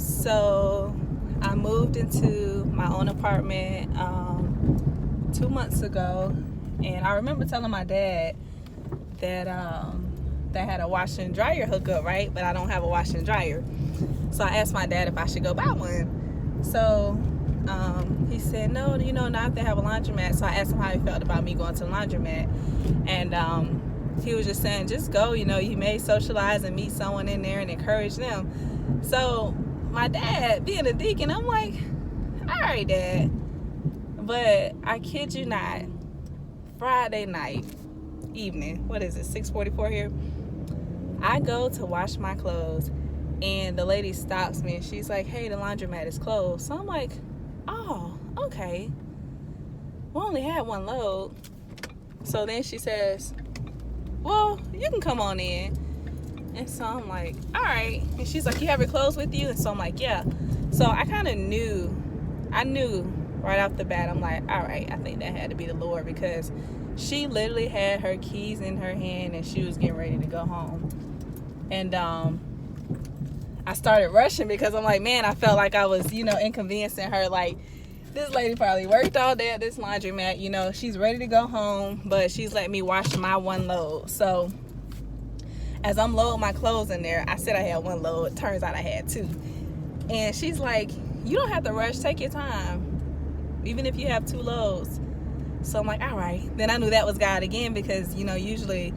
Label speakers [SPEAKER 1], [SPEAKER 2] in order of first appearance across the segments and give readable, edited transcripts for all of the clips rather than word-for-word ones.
[SPEAKER 1] So I moved into my own apartment 2 months ago, and I remember telling my dad that that had a washer and dryer hookup, right? But I don't have a washer and dryer. So I asked my dad if I should go buy one. So he said, no, not to have a laundromat. So I asked him how he felt about me going to the laundromat. And he was just saying, just go, you may socialize and meet someone in there and encourage them. So my dad, being a deacon, I'm like, all right, Dad. But I kid you not, Friday night evening, what is it, 6:44 here? I go to wash my clothes, and the lady stops me, and she's like, hey, the laundromat is closed. So I'm like, oh, okay. We only had one load. So then she says, well, you can come on in. And so I'm like, all right. And she's like, you have your clothes with you? And so I'm like, yeah. So I kind of knew right off the bat, I'm like, all right, I think that had to be the Lord, because she literally had her keys in her hand and she was getting ready to go home. And I started rushing because I'm like, man, I felt like I was, inconveniencing her. Like, this lady probably worked all day at this laundromat. She's ready to go home, but she's letting me wash my one load. So as I'm loading my clothes in there, I said I had one load. It turns out I had two. And she's like, you don't have to rush. Take your time, even if you have two loads. So I'm like, all right. Then I knew that was God again, because, usually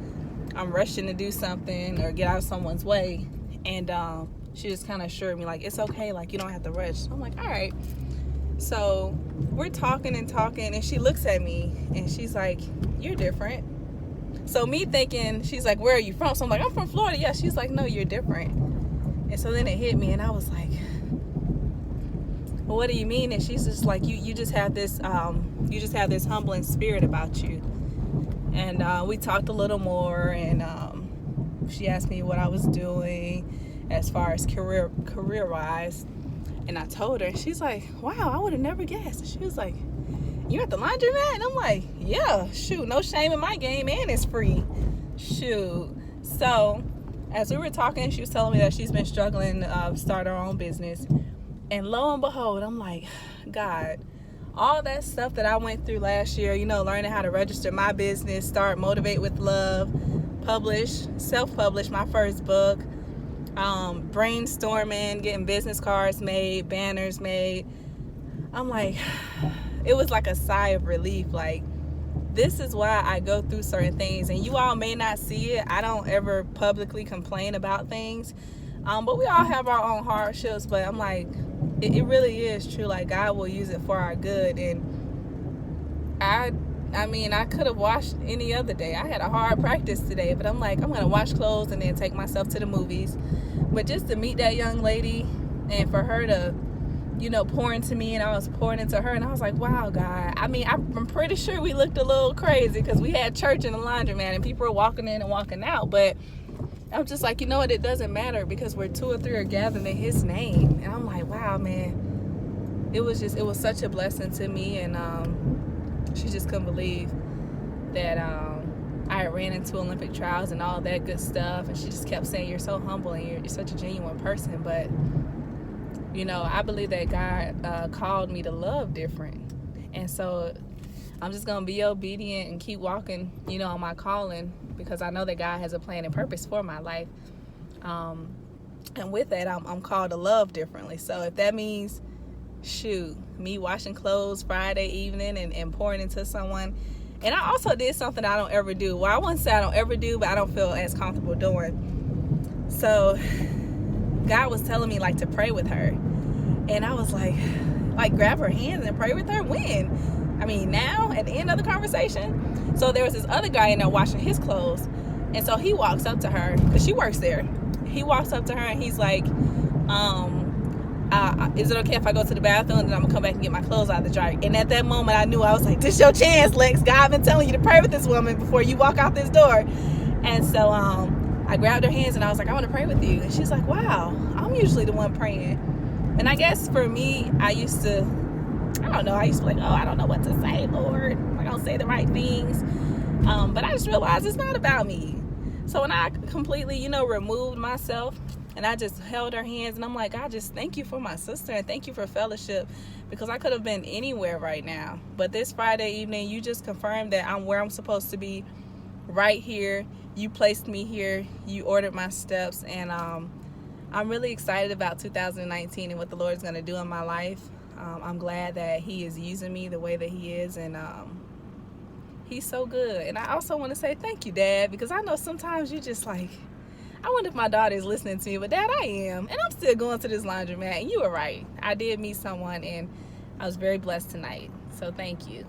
[SPEAKER 1] I'm rushing to do something or get out of someone's way. And she just kind of assured me, like, it's okay. Like, you don't have to rush. So I'm like, all right. So we're talking, and she looks at me, and she's like, you're different. So me thinking, she's like, where are you from? So I'm like, I'm from Florida. Yeah. She's like, no, you're different. And so then it hit me, and I was like, well, what do you mean? And she's just like, you just have this humbling spirit about you. And we talked a little more, and she asked me what I was doing as far as career-wise. And I told her, and she's like, wow, I would have never guessed. And she was like, you at the laundromat? And I'm like, yeah, shoot, no shame in my game, and it's free. Shoot. So as we were talking, she was telling me that she's been struggling to start her own business. And lo and behold, I'm like, God, all that stuff that I went through last year, learning how to register my business, start Motivate with Love, self-publish my first book, brainstorming, getting business cards made, banners made. I'm like, it was like a sigh of relief. Like, this is why I go through certain things. And you all may not see it. I don't ever publicly complain about things. But we all have our own hardships. But I'm like, it really is true. Like, God will use it for our good. And I could have washed any other day. I had a hard practice today, but I'm like, I'm going to wash clothes and then take myself to the movies. But just to meet that young lady and for her to, pour into me, and I was pouring into her, and I was like, wow, God. I'm pretty sure we looked a little crazy because we had church in the laundromat and people were walking in and walking out. But I'm just like, you know what? It doesn't matter, because where 2 or 3 are gathered in His name. And I'm like, wow, man. It was such a blessing to me. And she just couldn't believe that I ran into Olympic trials and all that good stuff. And she just kept saying, you're so humble and you're such a genuine person. But, I believe that God called me to love different. And so I'm just going to be obedient and keep walking, on my calling, because I know that God has a plan and purpose for my life. And with that, I'm called to love differently. So if that means, me washing clothes Friday evening and pouring into someone. And I also did something I don't ever do. Well, I wouldn't say I don't ever do, but I don't feel as comfortable doing. So God was telling me, like, to pray with her. And I was like, grab her hands and pray with her? When? Now, at the end of the conversation. So there was this other guy in there washing his clothes. And so he walks up to her, because she works there. He walks up to her and he's like, is it okay if I go to the bathroom and then I'm going to come back and get my clothes out of the dryer? And at that moment, I knew, I was like, this your chance, Lex. God been telling you to pray with this woman before you walk out this door. And so I grabbed her hands and I was like, I want to pray with you. And she's like, wow, I'm usually the one praying. And I guess for me, I used to be like, oh, I don't know what to say, Lord. Am I going to say the right things? But I just realized it's not about me. So when I completely, removed myself And I just held her hands, and I'm like, God, just thank you for my sister, and thank you for fellowship, because I could have been anywhere right now. But this Friday evening, you just confirmed that I'm where I'm supposed to be, right here. You placed me here. You ordered my steps, and I'm really excited about 2019 and what the Lord's going to do in my life. I'm glad that He is using me the way that He is, and He's so good. And I also want to say thank you, Dad, because I know sometimes you just like, I wonder if my daughter is listening to me, but Dad, I am. And I'm still going to this laundromat, and you were right. I did meet someone, and I was very blessed tonight. So thank you.